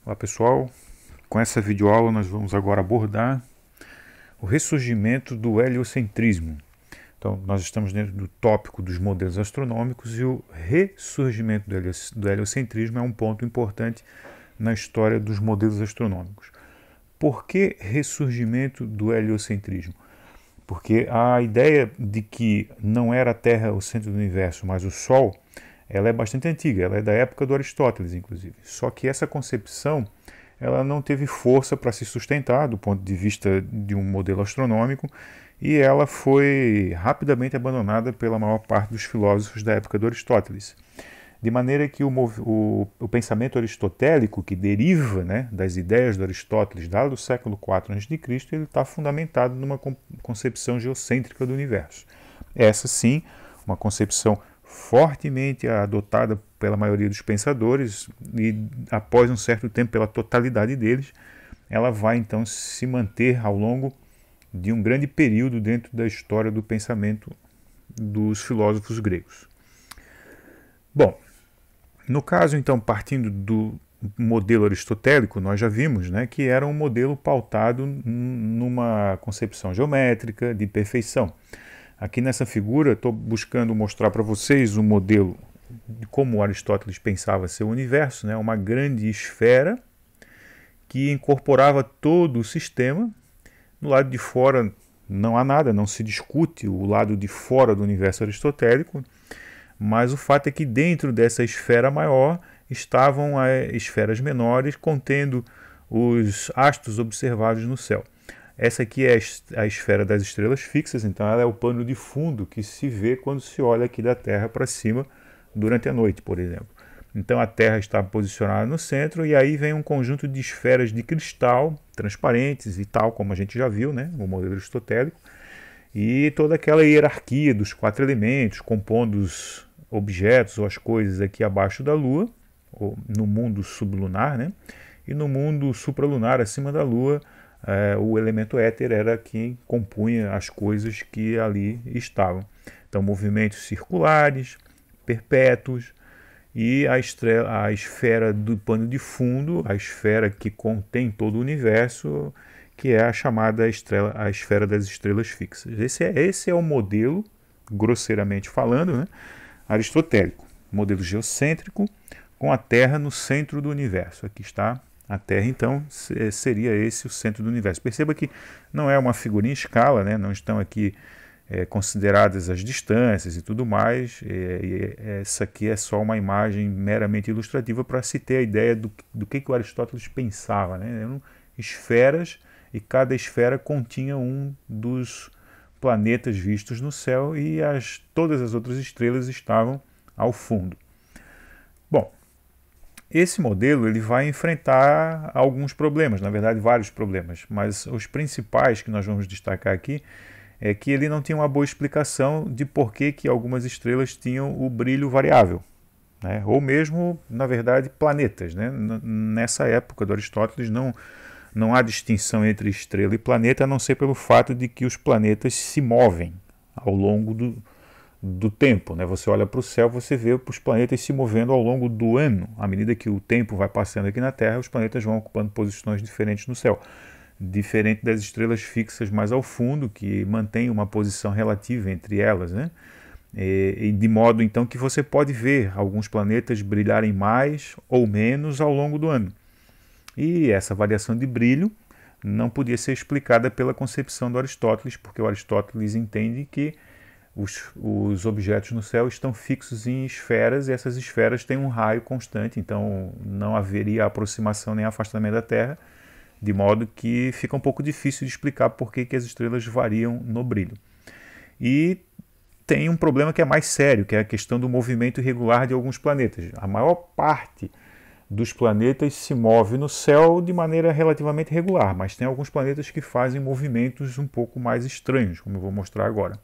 Olá pessoal, com essa videoaula nós vamos agora abordar o ressurgimento do heliocentrismo. Então nós estamos dentro do tópico dos modelos astronômicos e o ressurgimento do heliocentrismo é um ponto importante na história dos modelos astronômicos. Por que ressurgimento do heliocentrismo? Porque a ideia de que não era a Terra o centro do universo, mas o Sol, ela é bastante antiga, ela é da época do Aristóteles, inclusive. Só que essa concepção ela não teve força para se sustentar do ponto de vista de um modelo astronômico e ela foi rapidamente abandonada pela maior parte dos filósofos da época do Aristóteles. De maneira que o pensamento aristotélico, que deriva, né, das ideias do Aristóteles lá do século IV a.C., ele está fundamentado numa concepção geocêntrica do universo. Essa sim, uma concepção fortemente adotada pela maioria dos pensadores e após um certo tempo pela totalidade deles, ela vai então se manter ao longo de um grande período dentro da história do pensamento dos filósofos gregos. Bom, no caso então, partindo do modelo aristotélico, nós já vimos, né, que era um modelo pautado numa concepção geométrica de perfeição. Aqui nessa figura estou buscando mostrar para vocês um modelo de como Aristóteles pensava ser o universo, né? Uma grande esfera que incorporava todo o sistema. No lado de fora não há nada, não se discute o lado de fora do universo aristotélico, mas o fato é que dentro dessa esfera maior estavam as esferas menores contendo os astros observados no céu. Essa aqui é a esfera das estrelas fixas, então ela é o pano de fundo que se vê quando se olha aqui da Terra para cima durante a noite, por exemplo. Então a Terra está posicionada no centro e aí vem um conjunto de esferas de cristal transparentes e tal, como a gente já viu, né, no modelo aristotélico, e toda aquela hierarquia dos 4 elementos compondo os objetos ou as coisas aqui abaixo da Lua, ou no mundo sublunar, né, e no mundo supralunar acima da Lua, o elemento éter era quem compunha as coisas que ali estavam. Então, movimentos circulares, perpétuos, e a esfera do pano de fundo, a esfera que contém todo o universo, que é a chamada a esfera das estrelas fixas. Esse é o modelo, grosseiramente falando, né, aristotélico. Modelo geocêntrico, com a Terra no centro do universo. Aqui está a Terra, então, seria esse o centro do universo. Perceba que não é uma figura em escala, né? Não estão aqui consideradas as distâncias e tudo mais. Essa aqui é só uma imagem meramente ilustrativa para se ter a ideia do que o Aristóteles pensava, né? Eram esferas e cada esfera continha um dos planetas vistos no céu e todas as outras estrelas estavam ao fundo. Bom, esse modelo ele vai enfrentar alguns problemas, na verdade vários problemas, mas os principais que nós vamos destacar aqui é que ele não tinha uma boa explicação de por que algumas estrelas tinham o brilho variável, né? Ou mesmo, na verdade, planetas, né? Nessa época do Aristóteles não há distinção entre estrela e planeta, a não ser pelo fato de que os planetas se movem ao longo do tempo, né? Você olha para o céu, você vê os planetas se movendo ao longo do ano. À medida que o tempo vai passando aqui na Terra, os planetas vão ocupando posições diferentes no céu. Diferente das estrelas fixas mais ao fundo, que mantém uma posição relativa entre elas, né? E de modo então que você pode ver alguns planetas brilharem mais ou menos ao longo do ano. E essa variação de brilho não podia ser explicada pela concepção do Aristóteles, porque o Aristóteles entende que os objetos no céu estão fixos em esferas e essas esferas têm um raio constante, então não haveria aproximação nem afastamento da Terra, de modo que fica um pouco difícil de explicar por que as estrelas variam no brilho. E tem um problema que é mais sério, que é a questão do movimento irregular de alguns planetas. A maior parte dos planetas se move no céu de maneira relativamente regular, mas tem alguns planetas que fazem movimentos um pouco mais estranhos, como eu vou mostrar agora.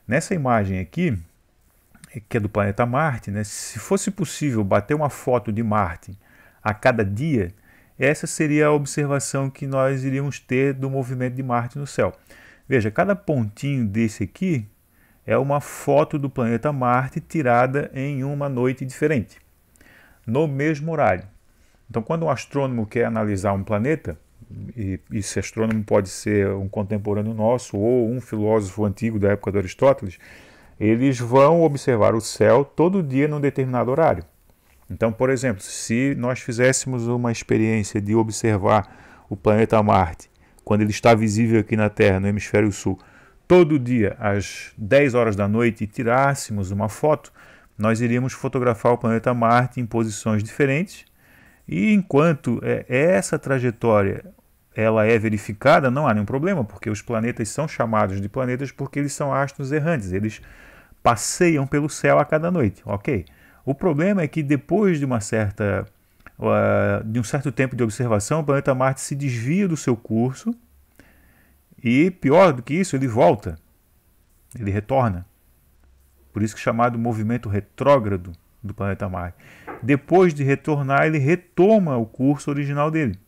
Nessa imagem aqui, que é do planeta Marte, né, se fosse possível bater uma foto de Marte a cada dia, essa seria a observação que nós iríamos ter do movimento de Marte no céu. Veja, cada pontinho desse aqui é uma foto do planeta Marte tirada em uma noite diferente, no mesmo horário. Então, quando um astrônomo quer analisar um planeta, e esse astrônomo pode ser um contemporâneo nosso ou um filósofo antigo da época de Aristóteles, eles vão observar o céu todo dia num determinado horário. Então, por exemplo, se nós fizéssemos uma experiência de observar o planeta Marte, quando ele está visível aqui na Terra, no hemisfério sul, todo dia às 10 horas da noite, e tirássemos uma foto, nós iríamos fotografar o planeta Marte em posições diferentes, e enquanto essa trajetória ela é verificada, não há nenhum problema, porque os planetas são chamados de planetas porque eles são astros errantes, eles passeiam pelo céu a cada noite, ok? O problema é que depois de de um certo tempo de observação, o planeta Marte se desvia do seu curso e, pior do que isso, ele volta, ele retorna. Por isso que é chamado movimento retrógrado do planeta Marte. Depois de retornar, ele retoma o curso original dele.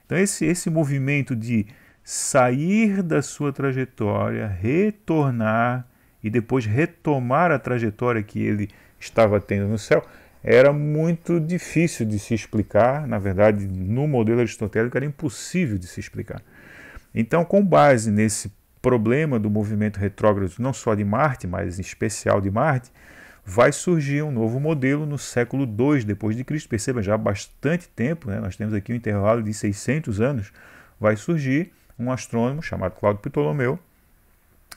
Então esse movimento de sair da sua trajetória, retornar e depois retomar a trajetória que ele estava tendo no céu, era muito difícil de se explicar. Na verdade, no modelo aristotélico era impossível de se explicar. Então, com base nesse problema do movimento retrógrado, não só de Marte, mas em especial de Marte, vai surgir um novo modelo no século II depois de Cristo. Perceba, já há bastante tempo, né? Nós temos aqui um intervalo de 600 anos, vai surgir um astrônomo chamado Cláudio Ptolomeu,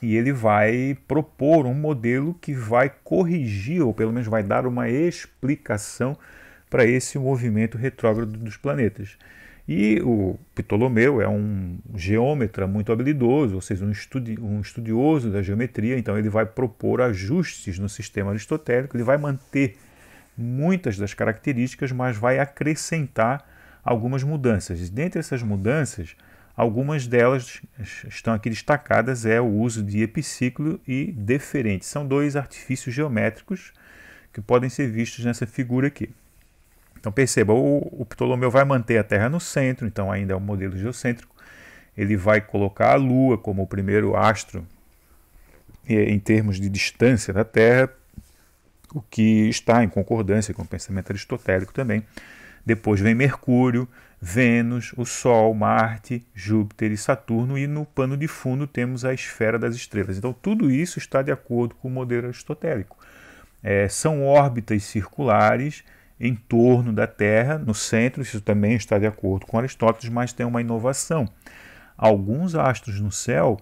e ele vai propor um modelo que vai corrigir, ou pelo menos vai dar uma explicação para esse movimento retrógrado dos planetas. E o Ptolomeu é um geômetra muito habilidoso, ou seja, um estudioso da geometria, então ele vai propor ajustes no sistema aristotélico, ele vai manter muitas das características, mas vai acrescentar algumas mudanças. E dentre essas mudanças, algumas delas estão aqui destacadas, é o uso de epiciclo e deferente. São dois artifícios geométricos que podem ser vistos nessa figura aqui. Então perceba, o Ptolomeu vai manter a Terra no centro, então ainda é um modelo geocêntrico. Ele vai colocar a Lua como o primeiro astro em termos de distância da Terra, o que está em concordância com o pensamento aristotélico também. Depois vem Mercúrio, Vênus, o Sol, Marte, Júpiter e Saturno, e no pano de fundo temos a esfera das estrelas. Então tudo isso está de acordo com o modelo aristotélico. São órbitas circulares em torno da Terra, no centro, isso também está de acordo com Aristóteles, mas tem uma inovação. Alguns astros no céu,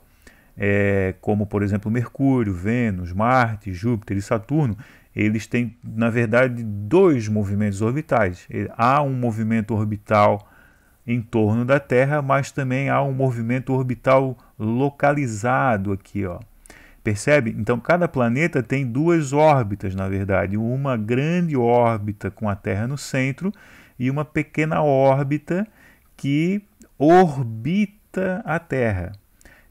como por exemplo Mercúrio, Vênus, Marte, Júpiter e Saturno, eles têm, na verdade, dois movimentos orbitais. Há um movimento orbital em torno da Terra, mas também há um movimento orbital localizado aqui, ó. Percebe? Então, cada planeta tem duas órbitas, na verdade. Uma grande órbita com a Terra no centro e uma pequena órbita que orbita a Terra.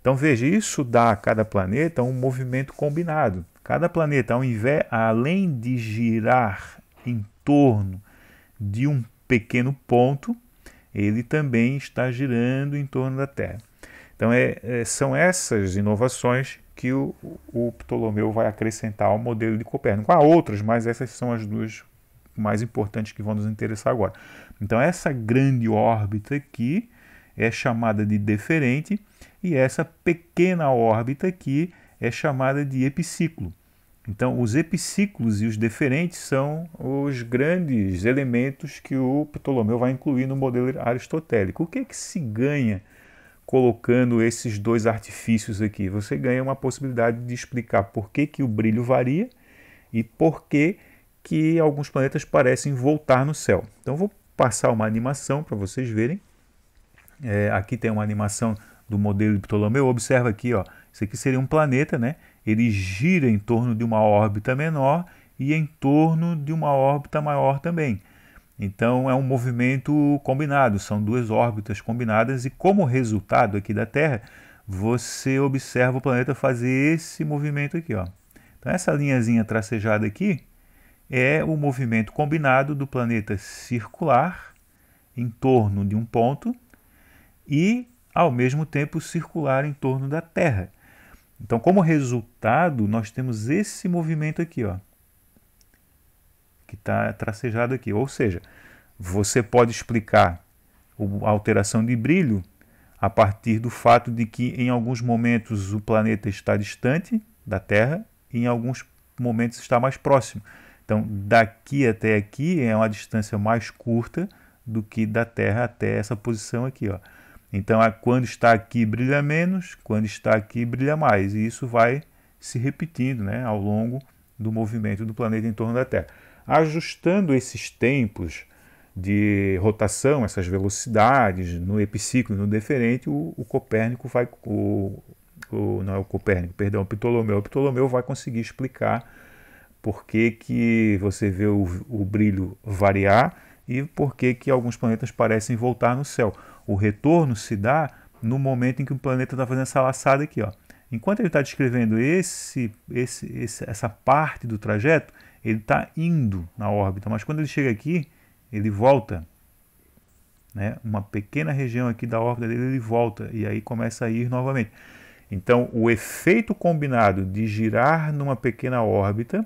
Então, veja, isso dá a cada planeta um movimento combinado. Cada planeta, além de girar em torno de um pequeno ponto, ele também está girando em torno da Terra. Então, são essas inovações que o Ptolomeu vai acrescentar ao modelo de Copérnico. Há outras, mas essas são as duas mais importantes que vão nos interessar agora. Então, essa grande órbita aqui é chamada de deferente e essa pequena órbita aqui é chamada de epiciclo. Então, os epiciclos e os deferentes são os grandes elementos que o Ptolomeu vai incluir no modelo aristotélico. O que é que se ganha colocando esses dois artifícios aqui? Você ganha uma possibilidade de explicar por que o brilho varia e por que alguns planetas parecem voltar no céu. Então vou passar uma animação para vocês verem. Aqui tem uma animação do modelo de Ptolomeu. Observa aqui, ó, isso aqui seria um planeta, né? Ele gira em torno de uma órbita menor e em torno de uma órbita maior também. Então é um movimento combinado, são duas órbitas combinadas e como resultado aqui da Terra, você observa o planeta fazer esse movimento aqui, ó. Então essa linhazinha tracejada aqui é o movimento combinado do planeta circular em torno de um ponto e ao mesmo tempo circular em torno da Terra. Então como resultado nós temos esse movimento aqui, ó, que está tracejado aqui, ou seja, você pode explicar a alteração de brilho a partir do fato de que em alguns momentos o planeta está distante da Terra e em alguns momentos está mais próximo. Então, daqui até aqui é uma distância mais curta do que da Terra até essa posição aqui, ó. Então, quando está aqui brilha menos, quando está aqui brilha mais. E isso vai se repetindo, né, ao longo do movimento do planeta em torno da Terra. Ajustando esses tempos de rotação, essas velocidades, no epiciclo e no deferente, o Copérnico vai... não é o Copérnico, perdão, o Ptolomeu. O Ptolomeu vai conseguir explicar por que que você vê o brilho variar e por que que alguns planetas parecem voltar no céu. O retorno se dá no momento em que o planeta está fazendo essa laçada aqui, ó. Enquanto ele está descrevendo essa parte do trajeto, ele está indo na órbita, mas quando ele chega aqui, ele volta, né? Uma pequena região aqui da órbita dele, ele volta e aí começa a ir novamente. Então, o efeito combinado de girar numa pequena órbita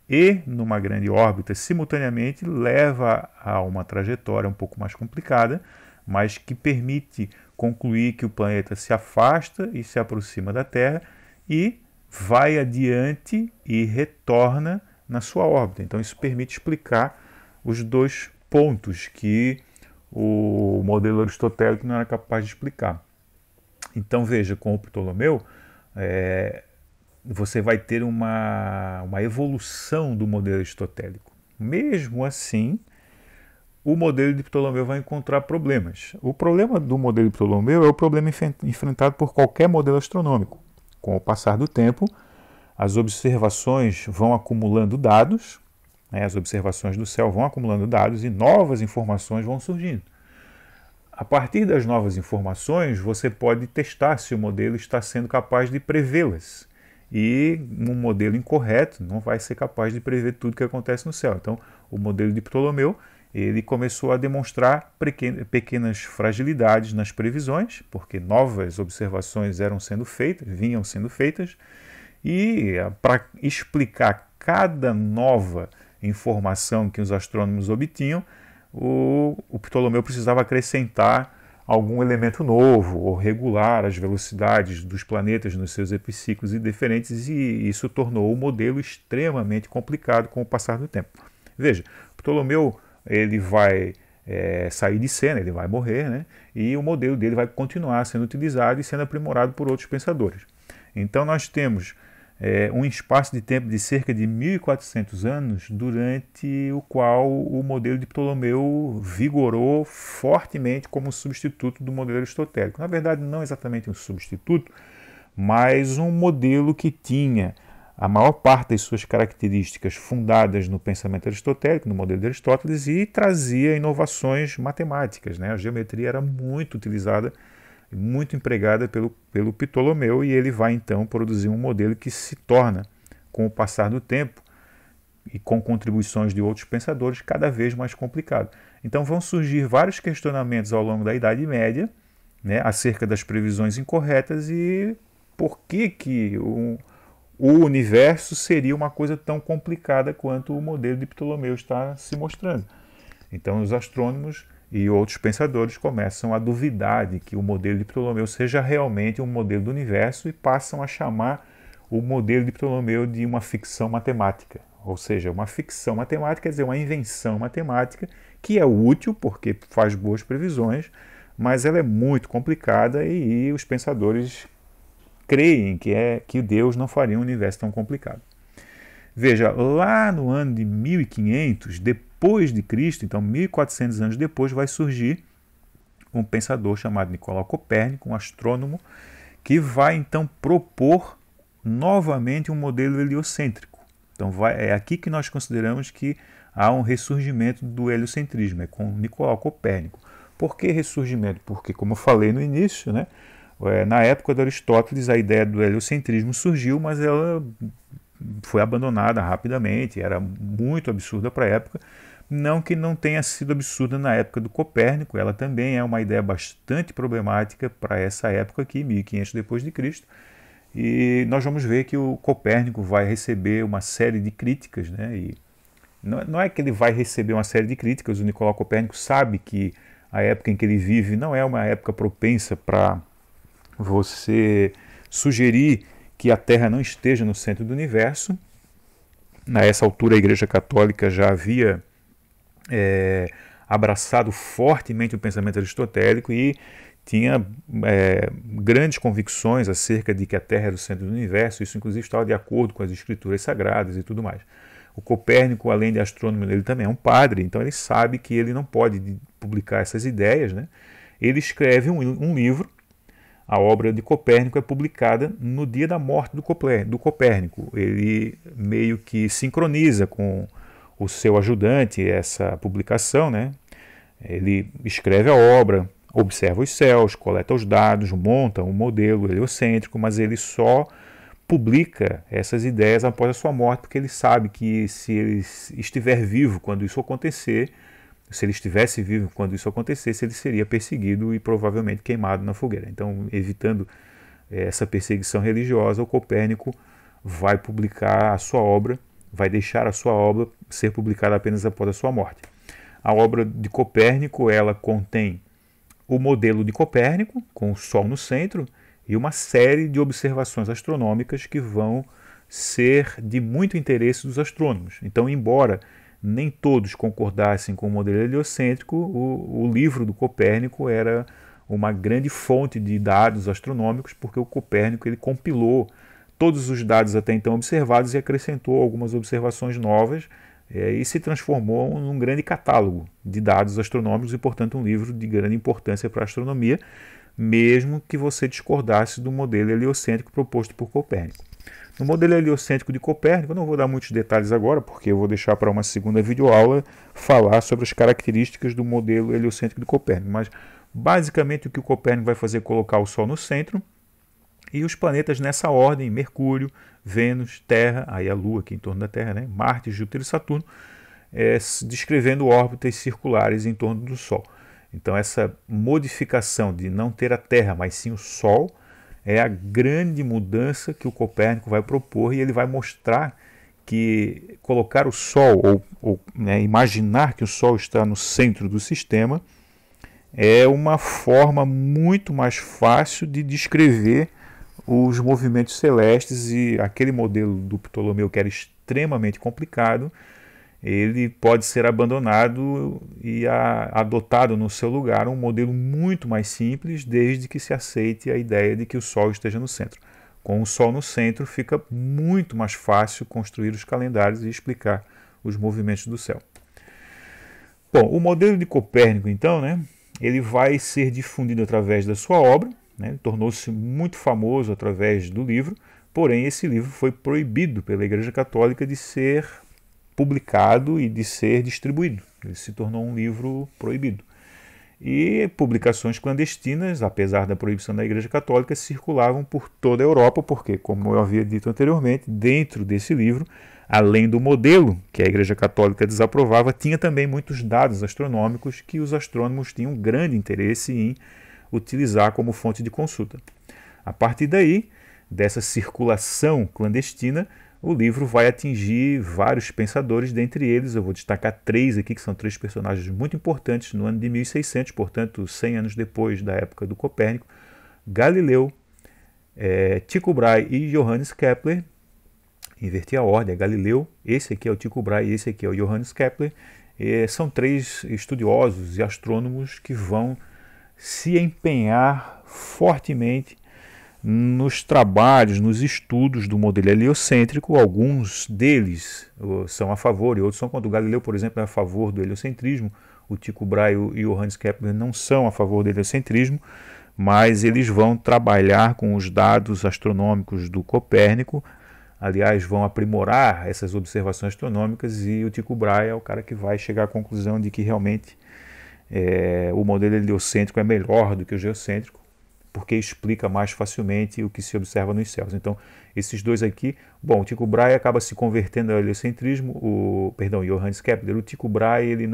e numa grande órbita simultaneamente leva a uma trajetória um pouco mais complicada, mas que permite concluir que o planeta se afasta e se aproxima da Terra e vai adiante e retorna na sua órbita. Então isso permite explicar os dois pontos que o modelo aristotélico não era capaz de explicar. Então veja, com o Ptolomeu, você vai ter uma evolução do modelo aristotélico. Mesmo assim, o modelo de Ptolomeu vai encontrar problemas. O problema do modelo de Ptolomeu é o problema enfrentado por qualquer modelo astronômico. Com o passar do tempo, as observações vão acumulando dados, né, as observações do céu vão acumulando dados e novas informações vão surgindo. A partir das novas informações, você pode testar se o modelo está sendo capaz de prevê-las. E um modelo incorreto não vai ser capaz de prever tudo que acontece no céu. Então, o modelo de Ptolomeu ele começou a demonstrar pequenas fragilidades nas previsões, porque novas observações vinham sendo feitas, e para explicar cada nova informação que os astrônomos obtinham, o Ptolomeu precisava acrescentar algum elemento novo ou regular as velocidades dos planetas nos seus epiciclos e deferentes, e isso tornou o modelo extremamente complicado com o passar do tempo. Veja, Ptolomeu ele vai sair de cena, ele vai morrer, né? E o modelo dele vai continuar sendo utilizado e sendo aprimorado por outros pensadores. Então nós temos um espaço de tempo de cerca de 1.400 anos, durante o qual o modelo de Ptolomeu vigorou fortemente como substituto do modelo aristotélico. Na verdade, não exatamente um substituto, mas um modelo que tinha a maior parte das suas características fundadas no pensamento aristotélico, no modelo de Aristóteles, e trazia inovações matemáticas, né? A geometria era muito utilizada, muito empregada pelo Ptolomeu, e ele vai então produzir um modelo que se torna, com o passar do tempo e com contribuições de outros pensadores, cada vez mais complicado. Então vão surgir vários questionamentos ao longo da Idade Média, né, acerca das previsões incorretas e por que o universo seria uma coisa tão complicada quanto o modelo de Ptolomeu está se mostrando. Então os astrônomos e outros pensadores começam a duvidar de que o modelo de Ptolomeu seja realmente um modelo do universo e passam a chamar o modelo de Ptolomeu de uma ficção matemática. Ou seja, uma ficção matemática quer dizer uma invenção matemática que é útil porque faz boas previsões, mas ela é muito complicada e os pensadores creem que Deus não faria um universo tão complicado. Veja, lá no ano de 1500, depois de Cristo, então 1400 anos depois, vai surgir um pensador chamado Nicolau Copérnico, um astrônomo, que vai então propor novamente um modelo heliocêntrico. Então é aqui que nós consideramos que há um ressurgimento do heliocentrismo, é com Nicolau Copérnico. Por que ressurgimento? Porque, como eu falei no início, né, na época de Aristóteles a ideia do heliocentrismo surgiu, mas ela foi abandonada rapidamente, era muito absurda para a época. Não que não tenha sido absurda na época do Copérnico, ela também é uma ideia bastante problemática para essa época aqui, 1500 depois de Cristo. E nós vamos ver que o Copérnico vai receber uma série de críticas, né, e Não é que ele vai receber uma série de críticas, o Nicolau Copérnico sabe que a época em que ele vive não é uma época propensa para você sugerir que a Terra não esteja no centro do universo. Nessa altura a Igreja Católica já havia abraçado fortemente o pensamento aristotélico e tinha grandes convicções acerca de que a Terra era o centro do universo. Isso inclusive estava de acordo com as escrituras sagradas e tudo mais. O Copérnico, além de astrônomo, ele também é um padre, então ele sabe que ele não pode publicar essas ideias, né? Ele escreve um livro. A obra de Copérnico é publicada no dia da morte do Copérnico. Ele meio que sincroniza com o seu ajudante essa publicação, né? Ele escreve a obra, observa os céus, coleta os dados, monta um modelo heliocêntrico, mas ele só publica essas ideias após a sua morte, porque ele sabe que se ele estiver vivo quando isso acontecer, se ele estivesse vivo quando isso acontecesse, ele seria perseguido e provavelmente queimado na fogueira. Então, evitando essa perseguição religiosa, o Copérnico vai publicar a sua obra, vai deixar a sua obra ser publicada apenas após a sua morte. A obra de Copérnico, ela contém o modelo de Copérnico, com o Sol no centro, e uma série de observações astronômicas que vão ser de muito interesse dos astrônomos. Então, embora nem todos concordassem com o modelo heliocêntrico, o livro do Copérnico era uma grande fonte de dados astronômicos, porque o Copérnico ele compilou todos os dados até então observados e acrescentou algumas observações novas e se transformou num grande catálogo de dados astronômicos e, portanto, um livro de grande importância para a astronomia, mesmo que você discordasse do modelo heliocêntrico proposto por Copérnico. No modelo heliocêntrico de Copérnico, eu não vou dar muitos detalhes agora, porque eu vou deixar para uma segunda videoaula falar sobre as características do modelo heliocêntrico de Copérnico. Mas, basicamente, o que o Copérnico vai fazer é colocar o Sol no centro e os planetas nessa ordem: Mercúrio, Vênus, Terra, aí a Lua aqui em torno da Terra, né? Marte, Júpiter e Saturno, descrevendo órbitas circulares em torno do Sol. Então, essa modificação de não ter a Terra, mas sim o Sol, é a grande mudança que o Copérnico vai propor, e ele vai mostrar que colocar o Sol, ou imaginar que o Sol está no centro do sistema, é uma forma muito mais fácil de descrever os movimentos celestes, e aquele modelo do Ptolomeu, que era extremamente complicado, ele pode ser abandonado e adotado no seu lugar um modelo muito mais simples, desde que se aceite a ideia de que o Sol esteja no centro. Com o Sol no centro, fica muito mais fácil construir os calendários e explicar os movimentos do céu. Bom, o modelo de Copérnico, então, né, ele vai ser difundido através da sua obra, né, tornou-se muito famoso através do livro, porém esse livro foi proibido pela Igreja Católica de ser publicado e de ser distribuído. Ele se tornou um livro proibido. E publicações clandestinas, apesar da proibição da Igreja Católica, circulavam por toda a Europa, porque, como eu havia dito anteriormente, dentro desse livro, além do modelo que a Igreja Católica desaprovava, tinha também muitos dados astronômicos que os astrônomos tinham grande interesse em utilizar como fonte de consulta. A partir daí, dessa circulação clandestina, o livro vai atingir vários pensadores, dentre eles eu vou destacar 3 aqui, que são 3 personagens muito importantes no ano de 1600, portanto 100 anos depois da época do Copérnico: Galileu, Tycho Brahe e Johannes Kepler. Inverti a ordem, é Galileu, esse aqui é o Tycho Brahe e esse aqui é o Johannes Kepler. São 3 estudiosos e astrônomos que vão se empenhar fortemente nos trabalhos, nos estudos do modelo heliocêntrico. Alguns deles são a favor e outros são contra. O Galileu, por exemplo, é a favor do heliocentrismo. O Tycho Brahe e o Johannes Kepler não são a favor do heliocentrismo, mas eles vão trabalhar com os dados astronômicos do Copérnico. Aliás, vão aprimorar essas observações astronômicas, e o Tycho Brahe é o cara que vai chegar à conclusão de que realmente o modelo heliocêntrico é melhor do que o geocêntrico, porque explica mais facilmente o que se observa nos céus. Então, esses dois aqui, bom, o Tycho Brahe acaba se convertendo ao heliocentrismo, Johannes Kepler. O Tycho Brahe ele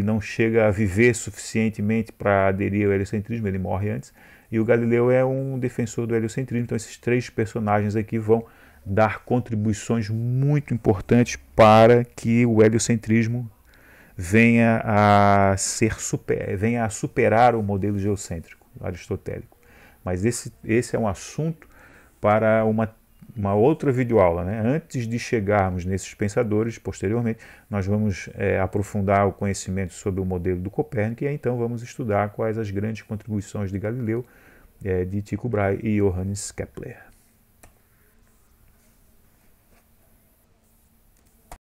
não chega a viver suficientemente para aderir ao heliocentrismo, ele morre antes, e o Galileu é um defensor do heliocentrismo. Então, esses 3 personagens aqui vão dar contribuições muito importantes para que o heliocentrismo venha a superar o modelo geocêntrico aristotélico. Mas esse é um assunto para uma outra videoaula, né? Antes de chegarmos nesses pensadores, posteriormente, nós vamos aprofundar o conhecimento sobre o modelo do Copérnico e aí, então vamos estudar quais as grandes contribuições de Galileu, de Tycho Brahe e Johannes Kepler.